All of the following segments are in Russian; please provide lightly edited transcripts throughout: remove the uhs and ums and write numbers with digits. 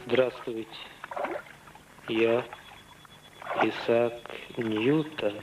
Здравствуйте. Я Исаак Ньютон.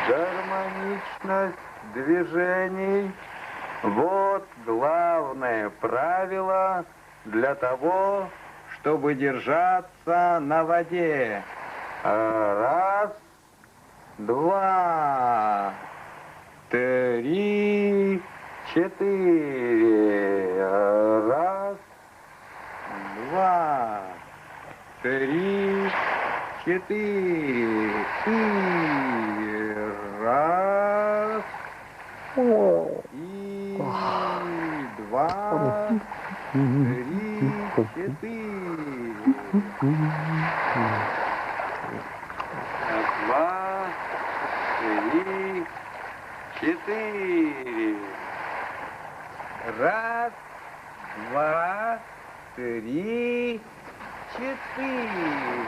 Гармоничность движений – вот главное правило для того, чтобы держаться на воде. Раз, два, три, четыре. Раз, два, три, четыре. И раз, и два, три, четыре. Два, три, четыре. Раз, два, три, четыре.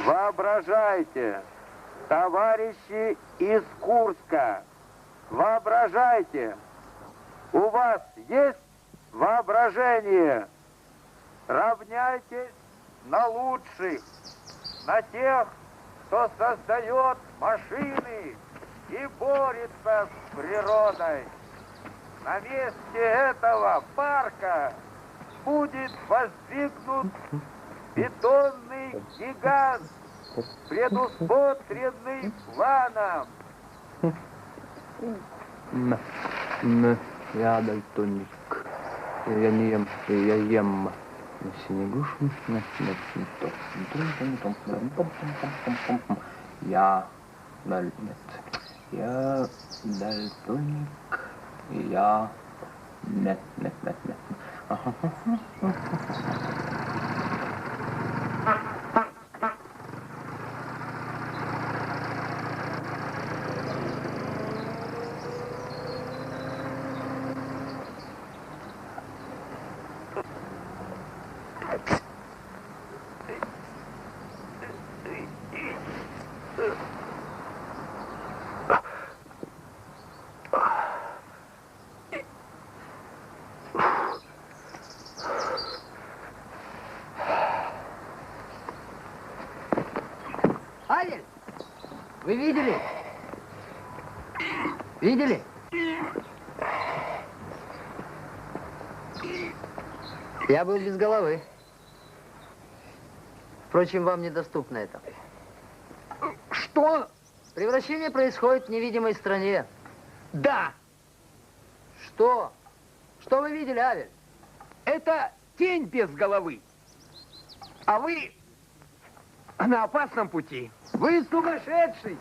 Воображайте, товарищи из Курска, воображайте, у вас есть воображение? Равняйтесь на лучших, на тех, кто создает машины и борется с природой. На месте этого парка будет воздвигнут бетонный гигант, предусмотренный планом. Я дальтоник. Я не ем, я ем на синегушу. Я дальтоник. Я нет. Авель, вы видели? Видели? Я был без головы. Впрочем, вам недоступно это. Что? Превращение происходит в невидимой стране. Да. Что? Что вы видели, Авель? Это тень без головы. А вы на опасном пути. Вы сумасшедший.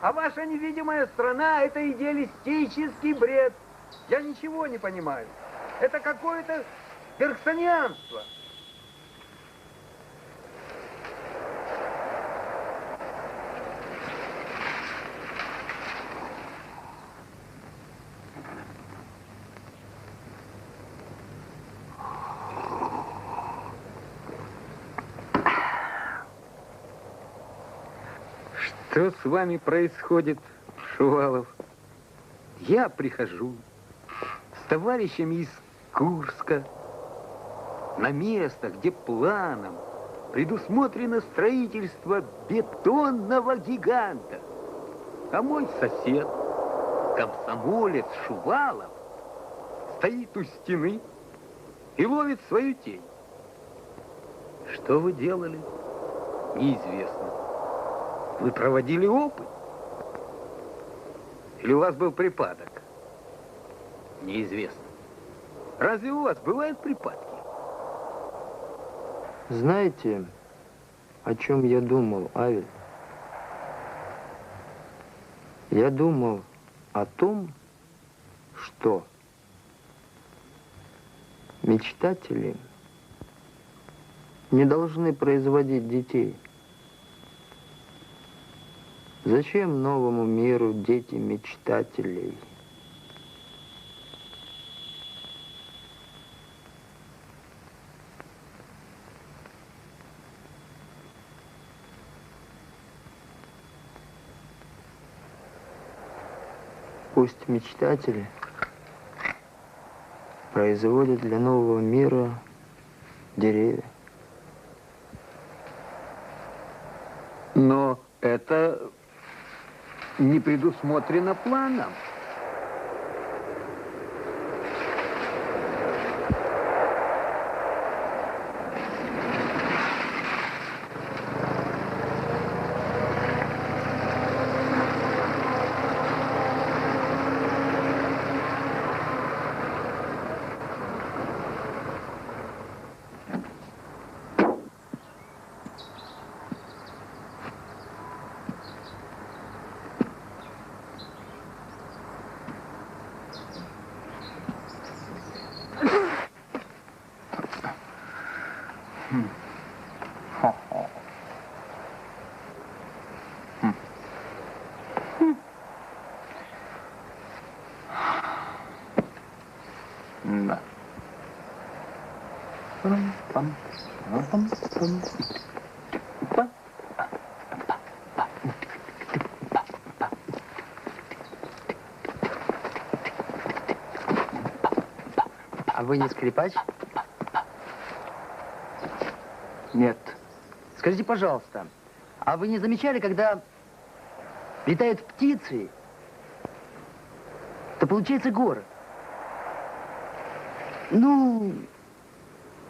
А ваша невидимая страна – это идеалистический бред. Я ничего не понимаю. Это какое-то перксонианство. Что с вами происходит, Шувалов? Я прихожу с товарищами из Курска на место, где планом предусмотрено строительство бетонного гиганта. А мой сосед, комсомолец Шувалов, стоит у стены и ловит свою тень. Что вы делали? Неизвестно. Вы проводили опыт? Или у вас был припадок? Неизвестно. Разве у вас бывают припадки? Знаете, о чем я думал, Авель? Я думал о том, что мечтатели не должны производить детей. Зачем новому миру дети мечтателей? Пусть мечтатели производят для нового мира деревья. Но это не предусмотрено планом. Да. А вы не скрипач? Нет. Скажите, пожалуйста, а вы не замечали, когда летают птицы, то получается город? Ну,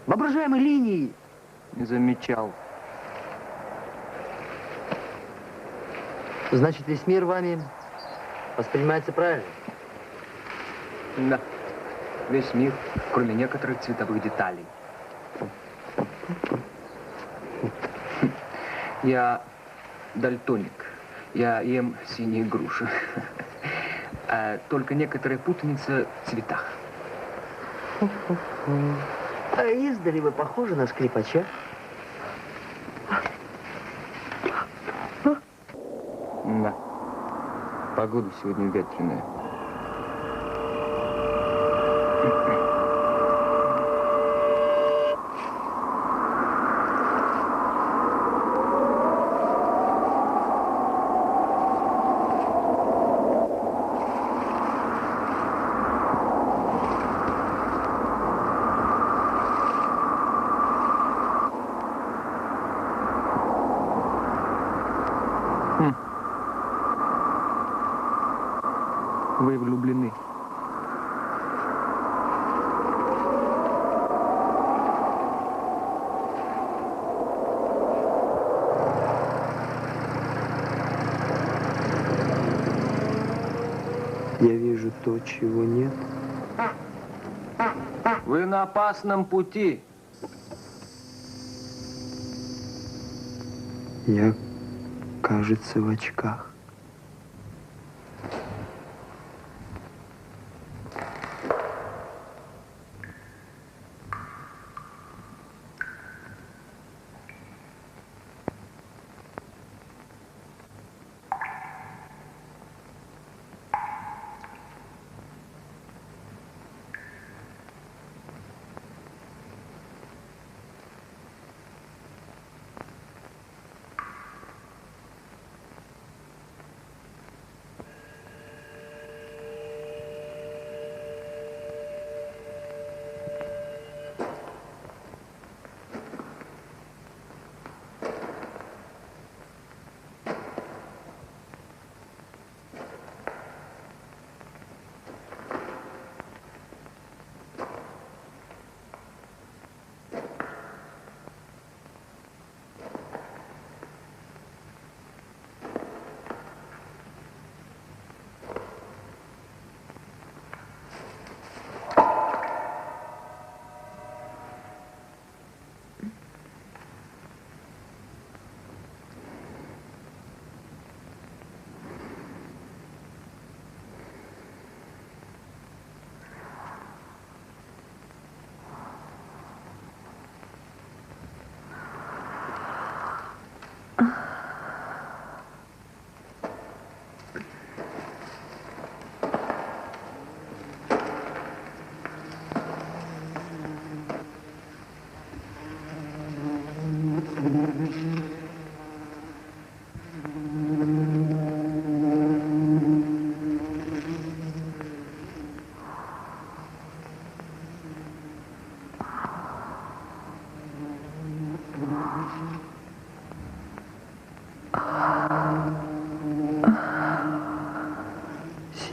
воображаемой линии. Не замечал. Значит, весь мир вами воспринимается правильно? Да. Весь мир, кроме некоторых цветовых деталей. Я дальтоник. Я ем синие груши. Только некоторая путаница в цветах. А издали вы похожи на скрипача? Да. Погода сегодня ветреная. Вы влюблены. Я вижу то, чего нет. Вы на опасном пути. Я, кажется, в очках.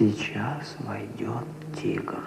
Сейчас войдет тигр.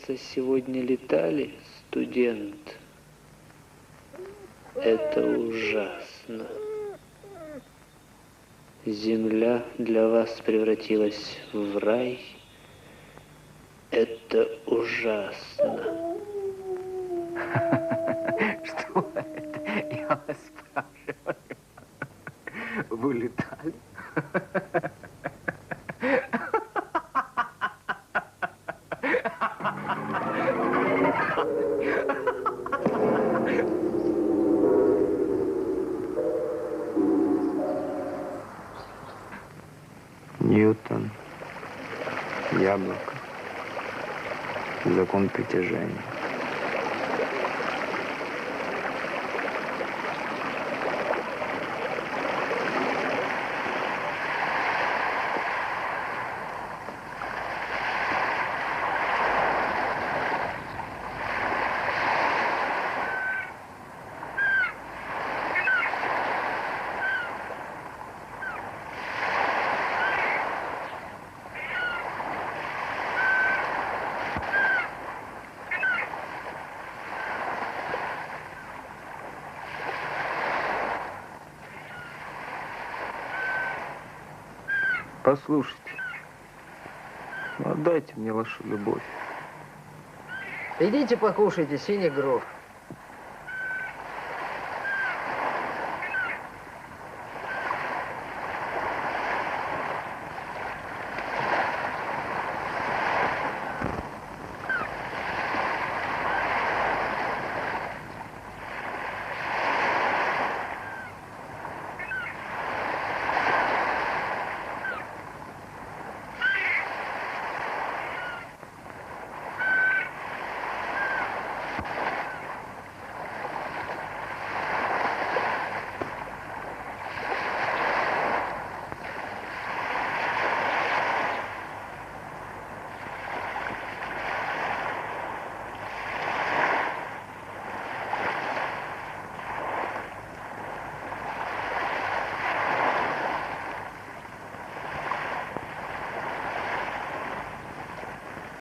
кажется, сегодня летали, студент. Это ужасно. Земля для вас превратилась в рай. Это ужасно. Что это? Я вас спрашиваю. Вы летали? Ньютон, яблоко, закон притяжения. Послушайте, отдайте мне вашу любовь. Идите покушайте, синий гроб.